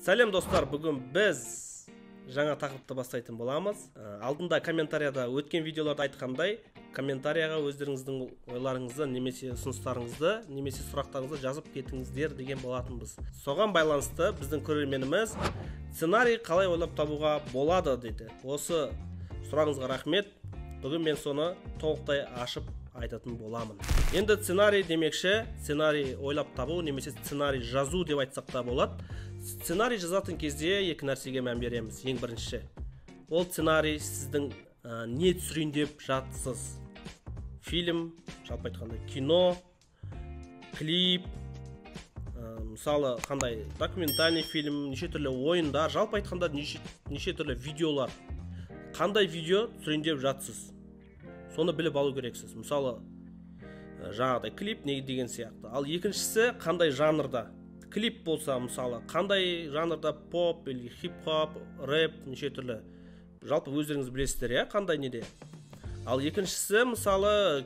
Сәлем достар, бүгін біз жаңа тақырыпты бастайтын боламыз. Алдында комментарияда өткен видеоларда айтқандай, комментарияға өздеріңіздің ойларыңызды, немесе ұсыныстарыңызды, немесе сұрақтарыңызды жазып кетіңіздер деген болатынбыз. Соған байланысты біздің көрерменіміз сценарий қалай ойлап табуға болады деді. Осы сұрағыңызға рахмет. Бүгін мен соны толықтай ашып айтатын боламын. Енді сценарий демекші, сценарий ойлап табу немесе сценарий жазу деп айтсақ та болады. Сценарий жазатын кезде екі нәрсеге мән береміз. Ең бірінші, ол сценарий сіздің не түсірейін деп жатсыз. Фильм, жалпы айтқанда кино, клип, мысалы қандай документальный фильм, неше түрлі ойындар, жалпы айтқанда неше түрлі видеолар. Қандай видео түсірейін деп жатсыз. Соны біліп алу керексіз. Мысалы жаңағыдай клип не деген сияқты. Ал екіншісі қандай жанрда. Клип болса, мысалы, қандай жанрда поп, или хип-хоп, рэп, неше түрлі. Жалпы өздеріңіз білесіздер, қандай неде. Ал екіншісі, мысалы,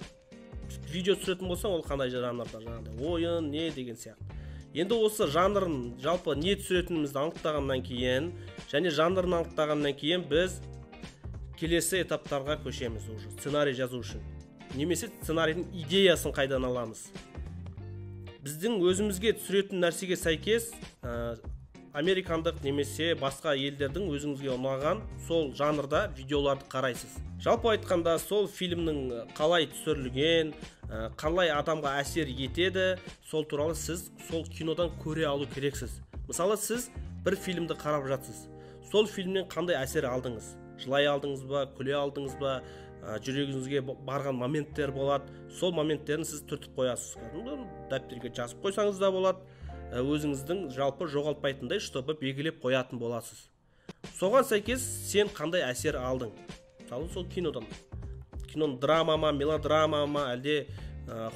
видео түсіретін болса, ол қандай жанрда, жаңағыдай ойын, не деген сияқты. Енді осы жанрын, жалпы не түсіретінімізді анықтағаннан кейін, және жанрын анықтағаннан кейін біз келесі этаптарға көшеміз уже, сценарий жазу үшін. Немесе сценарийдің идеясын қайдан аламыз. Біздің өзімізге түсіретін нәрсеге сәйкес американдық немесе басқа елдердің өзіңізге ұнаған сол жанрда видеоларды қарайсыз. Жалпы айтқанда сол фильмнің қалай түсірілген, қалай адамға әсер етеді, сол туралы сіз сол кинодан көре алу керексіз. Мысалы, сіз бір фильмді қарап жатсыз. Сол фильмнен қандай әсер алдыңыз? Жылай алдыңыз ба, күле алдыңыз ба, жүрегіңізге барған моменттер болады. Сол моменттерін сіз түртіп қоясыз. Дәптерге жазып қойсаңыз да болады. Өзіңіздің жалпы жоғалтпайтындай, чтобы белгілеп қоятын боласыз. Соған сәйкес сен қандай әсер алдың? Мысалы, сол кинодан. Киноның драма ма, мелодрама ма, әлде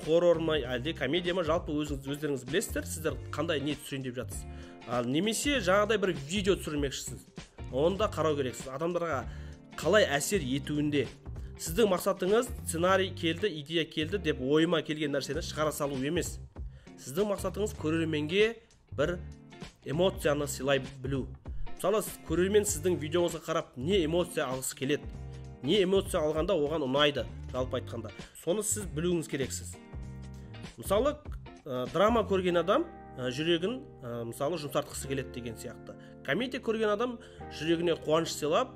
хоррор ма, әлде комедия ма, жалпы өздеріңіз білесіздер, сіздер қандай не түсірейін деп жатсыз. Ал немесе жаңағыдай бір видео түсірмекшісіз. Онда қарау керексіз. Адамдарға қалай әсер етуінде. Сіздің мақсатыңыз сценарий келді, идея келді деп ойыма келген нәрсені шығара салу емес. Сіздің мақсатыңыз көрерменге бір эмоцияны сыйлай білу. Мысалы, көрермен сіздің видеоңызға қарап не эмоция алғысы келеді, не эмоция алғанда оған ұнайды, жалпы айтқанда. Соны сіз білуіңіз керексіз. Мысалы, драма көрген адам жүрегін мысалы жұмсартқысы келеді деген сияқты. Комедия көрген адам жүрегіне қуаныш сыйлап,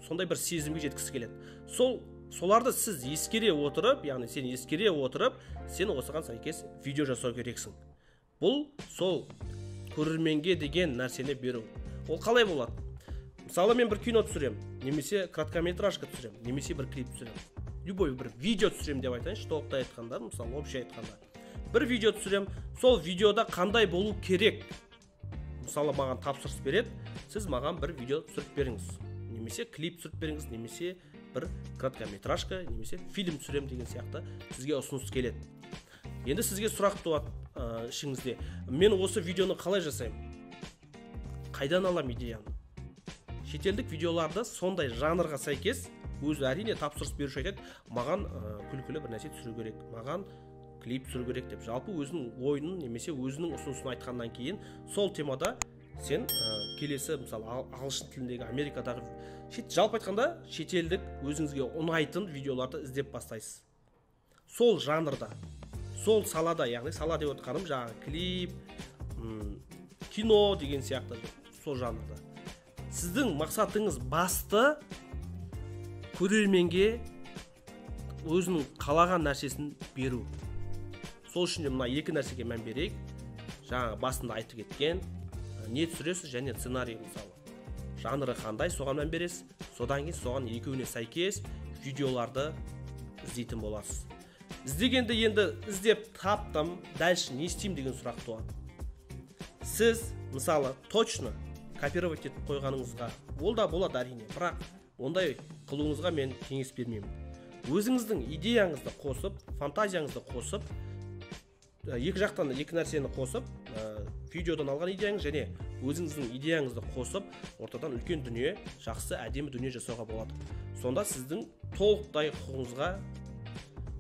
сондай бір сезімге жеткісі келеді. Соларды сіз ескере отырып, яғни сен ескере отырып, сен осыған сәйкес видео жасау керексің. Бұл сол көрерменге деген нәрсені беру. Ол қалай болады? Мысалы, мен бір кино түсірем, немесе краткометражка түсірем, немесе бір клип түсірем. Любой бір видео түсірем деп айтайыншы, толықтай айтқанда, мысалы, общий айтқанда. Бір видео түсірем, сол видеода қандай болу керек? Мысалы, маған тапсырыс береді, сіз маған бір видео түсіріп беріңіз. Немесе клип түсіріп беріңіз, немесе бір краткометражка, немесе фильм түсірем деген сияқты сізге ұсыныс келеді. Енді сізге сұрақ туады ішіңізде. Мен осы видеоны қалай жасаймын? Қайдан алам идеяны? Шетелдік видеоларды сондай жанрға сәйкес өзі әрине тапсырыс беруші айтады, маған күлкілі бір нәрсе түсіру керек, маған клип түсіру керек деп. Жалпы өзінің ойынын немесе өзінің ұсынысын айтқаннан кейін сол темада сен келесі, мысалы, ағылшын тіліндегі, Америкадағы, жалпы айтқанда шетелдік өзіңізге ұнайтын видеоларды іздеп бастайсыз. Сол жанрда, сол салада, яғни сала деп отырғаным жаңағы клип, кино деген сияқты сол жанрда. Сіздің мақсатыңыз басты көрерменге өзінің қалаған нәрсесін беру. Сол үшін де мына екі нәрсеге мән берейік. Жаңағы басында айтып кеткен, не түсіресіз және сценарий, мысалы. Жанры қандай, соған мән бересіз. Содан кейін соған екеуіне сәйкес видеоларды іздейтін боласыз. Іздегенде енді іздеп таптым, дальше не істеймін деген сұрақ туады. Сіз, мысалы, точно копировать етіп қойғаныңызға, ол да болады әрине, бірақ ондай қылуыңызға мен кеңес бермеймін. Өзіңіздің идеяңызды қосып, фантазияңызды қосып, екі жақтан екі нәрсені қосып, видеодан алған идеяңыз және өзіңіздің идеяңызды қосып, ортадан үлкен дүние, жақсы, әдемі дүние жасауға болады. Сонда сіздің толықтай құқығыңызға,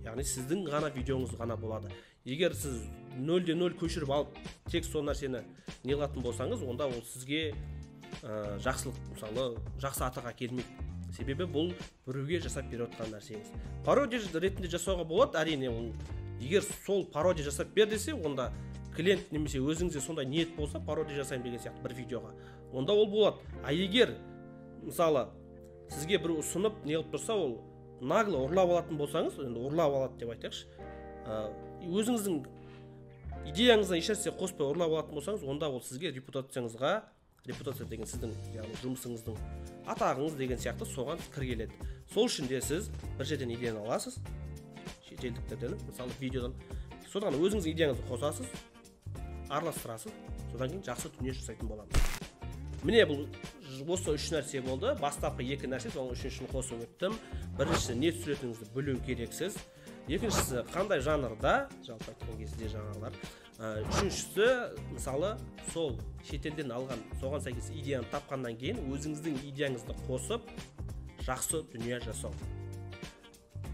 яғни сіздің ғана видеоңыз ғана болады. Егер сіз нөлден нөл көшіріп алып тек сол нәрсені не қылатын болсаңыз, онда ол сізге жақсылық, мысалы жақсы атаға келмейді. Себебі бұл біреуге жасап беріп отқан нәрсеңіз. Пародия ретінде жасауға болады, әрине. Ол егер сол пародия жасап бер десе, онда клиент немесе өзіңізде сондай ниет болса, пародия жасайын деген сияқты бір видеоға, онда ол болады. А егер мысалы сізге бір ұсынып не қылып тұрса, ол нагло ұрлап алатын болсаңыз, енді ұрлап алады деп айтайықшы, өзіңіздің идеяңыздан ешнәрсе қоспай ұрлап алатын болсаңыз, онда ол сізге репутация деген сіздің яғни жұмысыңыздың атағыңыз деген сияқты соған кір келеді. Сол үшін де сіз бір жерден идеяны аласыз, шетелдіктерден, мысалы видеодан, содан өзіңіздің идеяңызды қосасыз, араластырасыз, содан кейін жақсы дүние жасайтын боламыз. Міне бұл осы үш нәрсе болды. Бастапқы екі нәрсе, соның үшіншісін қосып өттім. Біріншісі, не түсіретініңізді білу керексіз. Екіншісі, қандай жанрда, жалпы айтқан кезде жанрлар. Үшіншісі, мысалы, сол шетелден алған, соған сәйкес идеяны тапқаннан кейін өзіңіздің идеяңызды қосып, жақсы дүние жасау.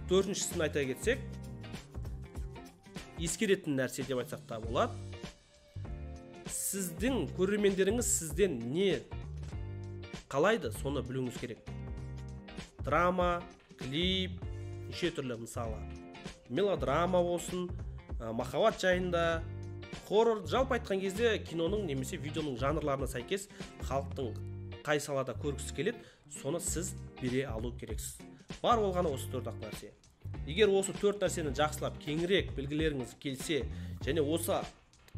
Төртіншісін айта кетсек, ескеретін нәрсе деп айтсақ та болады. Сіздің көрермендеріңіз сізден не қалайды, соны білуіңіз керек. Драма, клип, неше түрлі, мысалы мелодрама болсын, махаббат жайында, хоррор, жалпы айтқан кезде киноның немесе видеоның жанрларына сәйкес халықтың қай салада көргісі келеді, соны сіз бере алу керексіз. Бар болғаны осы төрт-ақ нәрсе. Егер осы төрт нәрсені жақсылап, кеңірек білгілеріңіз келсе, және осы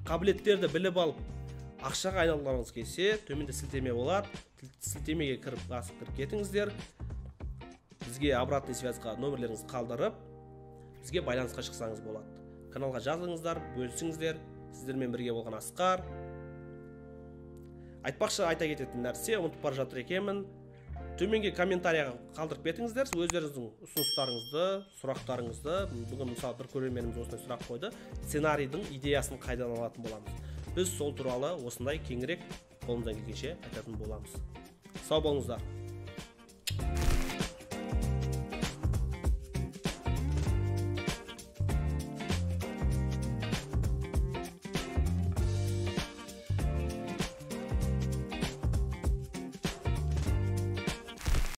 қабілеттерді біліп алып, ақшаға айналғаныңыз келсе, төменде сілтеме болады. Сілтемеге басып кіріп кетіңіздер. Бізге обратный связьға номерлеріңізді қалдырып, бізге байланысқа шықсаңыз болады. Каналға жазылыңыздар, бөлісіңіздер. Сіздермен бірге болған Асқар. Айтпақшы, айта кететін нәрсе, ұмытып бара жатыр екенмін. Төменге комментарияға қалдырып кетіңіздер, өздеріңіздің ұсыныстарыңызды, сұрақтарыңызды. Бүгін мысалы бір көрерменіміз осындай сұрақ қойды. Сценарийдің идеясын қайдан алатын боламыз? Біз сол туралы осындай кеңірек қолымыздан келгенше айтатын боламыз. Сау болыңыздар.